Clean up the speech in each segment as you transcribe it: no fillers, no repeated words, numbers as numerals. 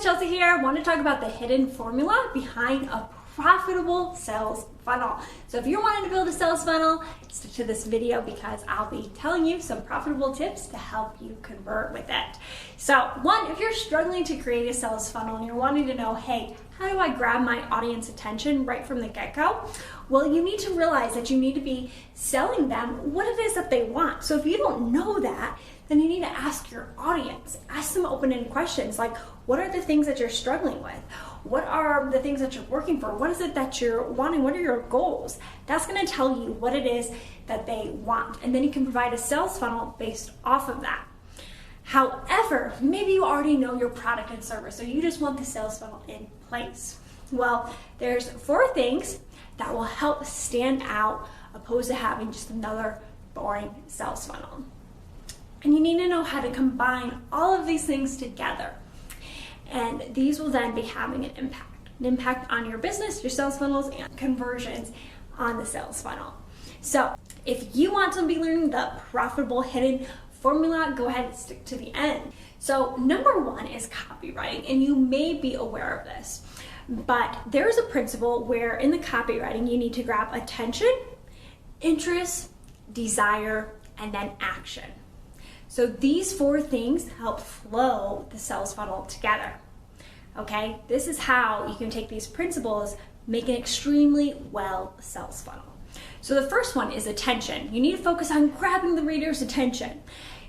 Chelsea here. I want to talk about the hidden formula behind a profitable sales funnel. So if you're wanting to build a sales funnel, stick to this video because I'll be telling you some profitable tips to help you convert with it. So one, if you're struggling to create a sales funnel and you're wanting to know, hey, how do I grab my audience attention right from the get-go? Well, you need to realize that you need to be selling them what it is that they want. So if you don't know that, then you need to ask your audience. Ask them open-ended questions like, what are the things that you're struggling with? What are the things that you're working for? What is it that you're wanting? What are your goals? That's gonna tell you what it is that they want. And then you can provide a sales funnel based off of that. However, maybe you already know your product and service, so you just want the sales funnel in place. Well, there's 4 things that will help stand out opposed to having just another boring sales funnel. And you need to know how to combine all of these things together. And these will then be having an impact on your business, your sales funnels, and conversions on the sales funnel. So if you want to be learning the profitable hidden formula, go ahead and stick to the end. So number 1 is copywriting, and you may be aware of this, but there's a principle where in the copywriting you need to grab attention, interest, desire, and then action. So these 4 things help flow the sales funnel together. Okay, this is how you can take these principles, make an extremely well sales funnel. So the first one is attention. You need to focus on grabbing the reader's attention.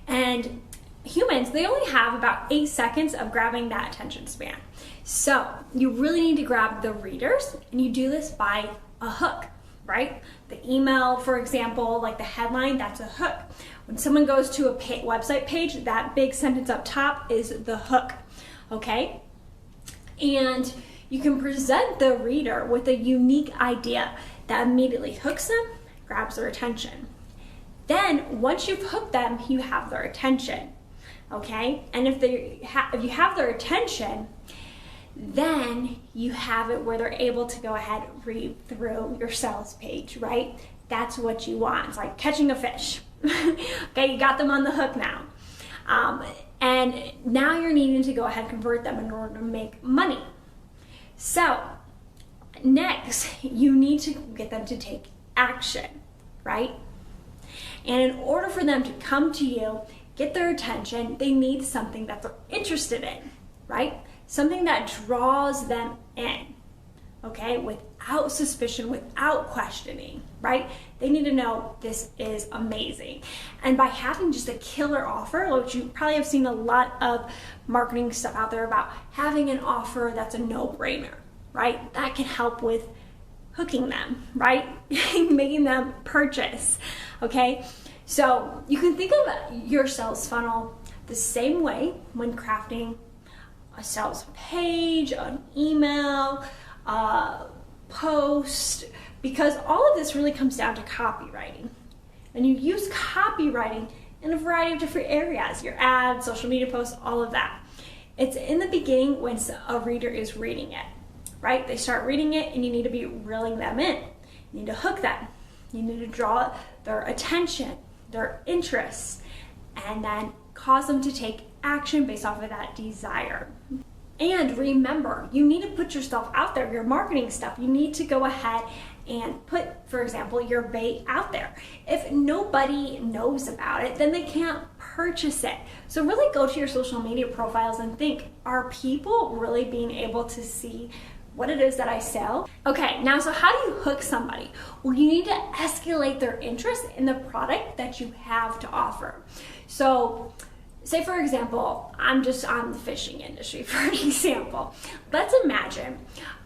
And humans, they only have about 8 seconds of grabbing that attention span. So you really need to grab the readers, and you do this by a hook, right? The email, for example, like the headline, that's a hook. When someone goes to a website page, that big sentence up top is the hook, okay? And you can present the reader with a unique idea that immediately hooks them, grabs their attention. Then once you've hooked them, you have their attention, okay? And if you have their attention, then you have it where they're able to go ahead and read through your sales page, right? That's what you want. It's like catching a fish. Okay, you got them on the hook now. And now you're needing to go ahead and convert them in order to make money. So next, you need to get them to take action, right? And in order for them to come to you, get their attention, they need something that they're interested in, right? Something that draws them in, okay? Without suspicion, without questioning, right? They need to know this is amazing. And by having just a killer offer, which you probably have seen a lot of marketing stuff out there about having an offer that's a no-brainer, right? That can help with hooking them, right? Making them purchase, okay? So you can think of your sales funnel the same way when crafting a sales page, an email, post, because all of this really comes down to copywriting. And you use copywriting in a variety of different areas, your ads, social media posts, all of that. It's in the beginning when a reader is reading it, right? They start reading it and you need to be reeling them in. You need to hook them. You need to draw their attention, their interest, and then cause them to take action based off of that desire. And remember, you need to put yourself out there, your marketing stuff. You need to go ahead and put, for example, your bait out there. If nobody knows about it, then they can't purchase it. So really go to your social media profiles and think, are people really being able to see what it is that I sell? Okay, now so how do you hook somebody? Well, you need to escalate their interest in the product that you have to offer. So say for example, I'm just on the fishing industry for an example. Let's imagine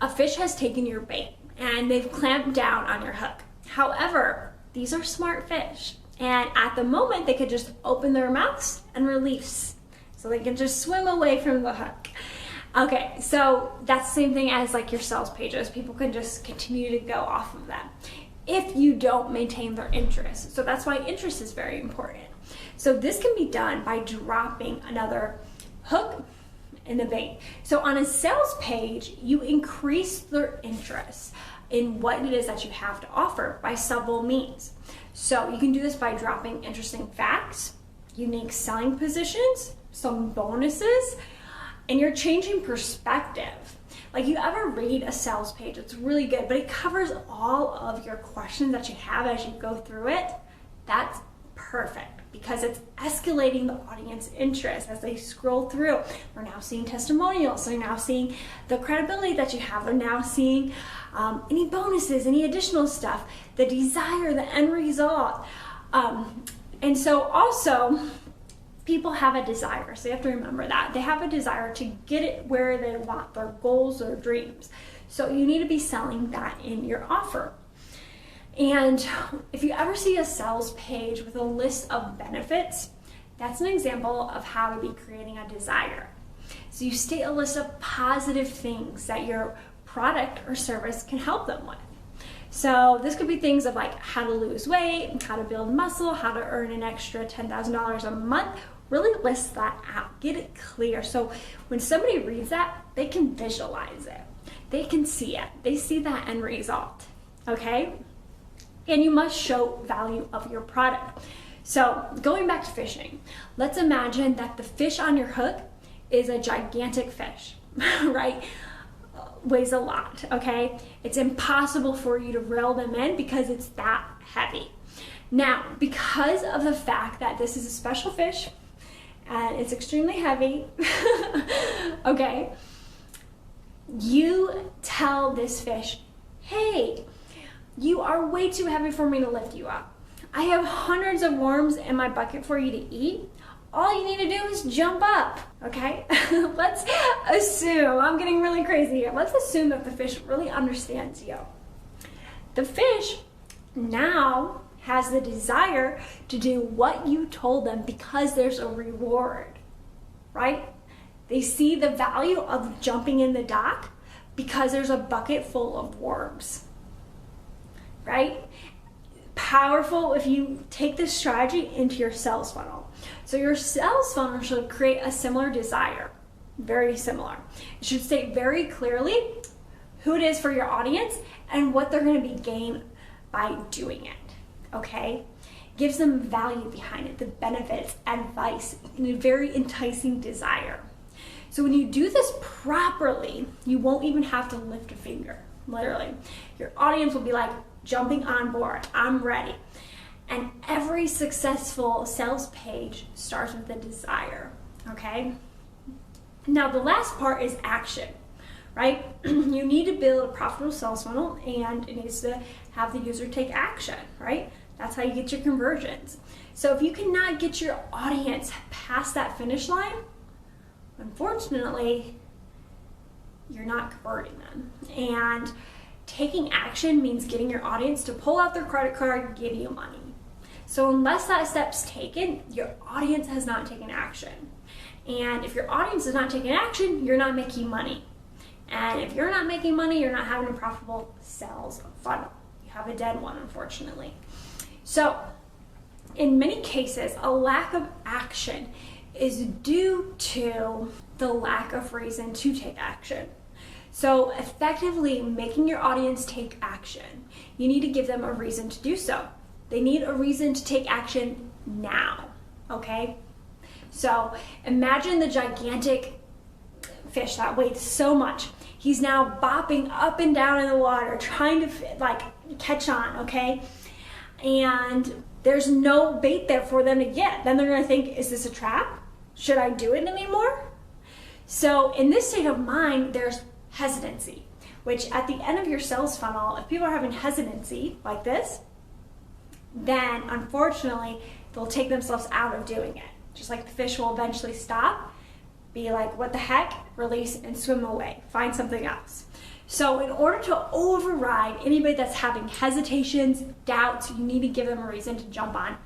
a fish has taken your bait and they've clamped down on your hook. However, these are smart fish, and at the moment they could just open their mouths and release. So they can just swim away from the hook. Okay, so that's the same thing as like your sales pages. People can just continue to go off of them if you don't maintain their interest. So that's why interest is very important. So this can be done by dropping another hook in the bait. So on a sales page, you increase their interest in what it is that you have to offer by several means. So you can do this by dropping interesting facts, unique selling positions, some bonuses, and you're changing perspective. Like, you ever read a sales page, it's really good, but it covers all of your questions that you have as you go through it. That's perfect because it's escalating the audience interest as they scroll through. We're now seeing testimonials, so you're now seeing the credibility that you have. They're now seeing any bonuses, any additional stuff, the desire, the end result. And so also, people have a desire, so you have to remember that. They have a desire to get it where they want, their goals or dreams. So you need to be selling that in your offer. And if you ever see a sales page with a list of benefits, that's an example of how to be creating a desire. So you state a list of positive things that your product or service can help them with. So this could be things of like how to lose weight, how to build muscle, how to earn an extra $10,000 a month. Really list that out, get it clear. So when somebody reads that, they can visualize it. They can see it. They see that end result, okay? And you must show value of your product. So going back to fishing, let's imagine that the fish on your hook is a gigantic fish, right? Weighs a lot, okay? It's impossible for you to reel them in because it's that heavy. Now, because of the fact that this is a special fish and it's extremely heavy, okay, you tell this fish, hey, you are way too heavy for me to lift you up. I have hundreds of worms in my bucket for you to eat. All you need to do is jump up, okay? Let's assume, I'm getting really crazy here. Let's assume that the fish really understands you. The fish now has the desire to do what you told them because there's a reward, right? They see the value of jumping in the dock because there's a bucket full of worms, right? Powerful if you take this strategy into your sales funnel. So your sales funnel should create a similar desire, very similar. It should state very clearly who it is for your audience and what they're going to be gained by doing it, okay? Gives them value behind it, the benefits, advice, and a very enticing desire. So when you do this properly, you won't even have to lift a finger, literally. Your audience will be like, jumping on board, I'm ready. And every successful sales page starts with a desire, okay? Now the last part is action, right? You need to build a profitable sales funnel and it needs to have the user take action, right? That's how you get your conversions. So if you cannot get your audience past that finish line, unfortunately, you're not converting them. And taking action means getting your audience to pull out their credit card and give you money. So unless that step's taken, your audience has not taken action. And if your audience is not taking action, you're not making money. And if you're not making money, you're not having a profitable sales funnel. You have a dead one, unfortunately. So in many cases, a lack of action is due to the lack of reason to take action. So effectively making your audience take action, you need to give them a reason to do so. They need a reason to take action now, okay? So imagine the gigantic fish that weighs so much. He's now bopping up and down in the water, trying to catch on, okay? And there's no bait there for them to get. Then they're gonna think, is this a trap? Should I do it anymore? So in this state of mind, there's hesitancy, which at the end of your sales funnel, if people are having hesitancy like this, then unfortunately, they'll take themselves out of doing it. Just like the fish will eventually stop, be like, what the heck, release and swim away, find something else. So in order to override anybody that's having hesitations, doubts, you need to give them a reason to jump on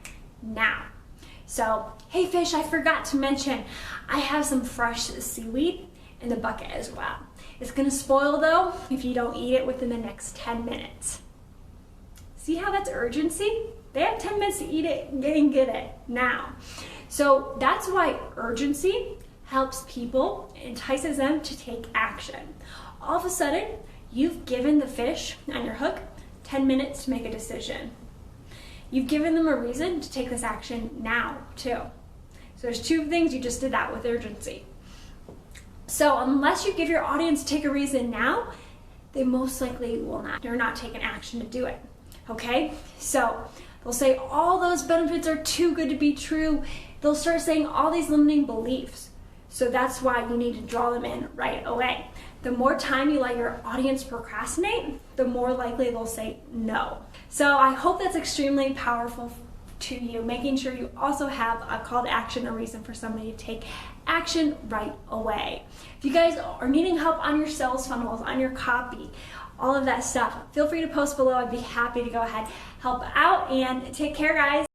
now. So, hey fish, I forgot to mention, I have some fresh seaweed in the bucket as well. It's gonna spoil though if you don't eat it within the next 10 minutes. See how that's urgency? They have 10 minutes to eat it and get it now. So that's why urgency helps people, entices them to take action. All of a sudden, you've given the fish on your hook 10 minutes to make a decision. You've given them a reason to take this action now too. So there's two things, you just did that with urgency. So unless you give your audience take a reason now, they most likely will not. They're not taking action to do it. Okay? So they'll say all those benefits are too good to be true. They'll start saying all these limiting beliefs. So that's why you need to draw them in right away. The more time you let your audience procrastinate, the more likely they'll say no. So I hope that's extremely powerful to you, making sure you also have a call to action, a reason for somebody to take action right away. If you guys are needing help on your sales funnels, on your copy, all of that stuff, feel free to post below. I'd be happy to go ahead, help out, and take care, guys.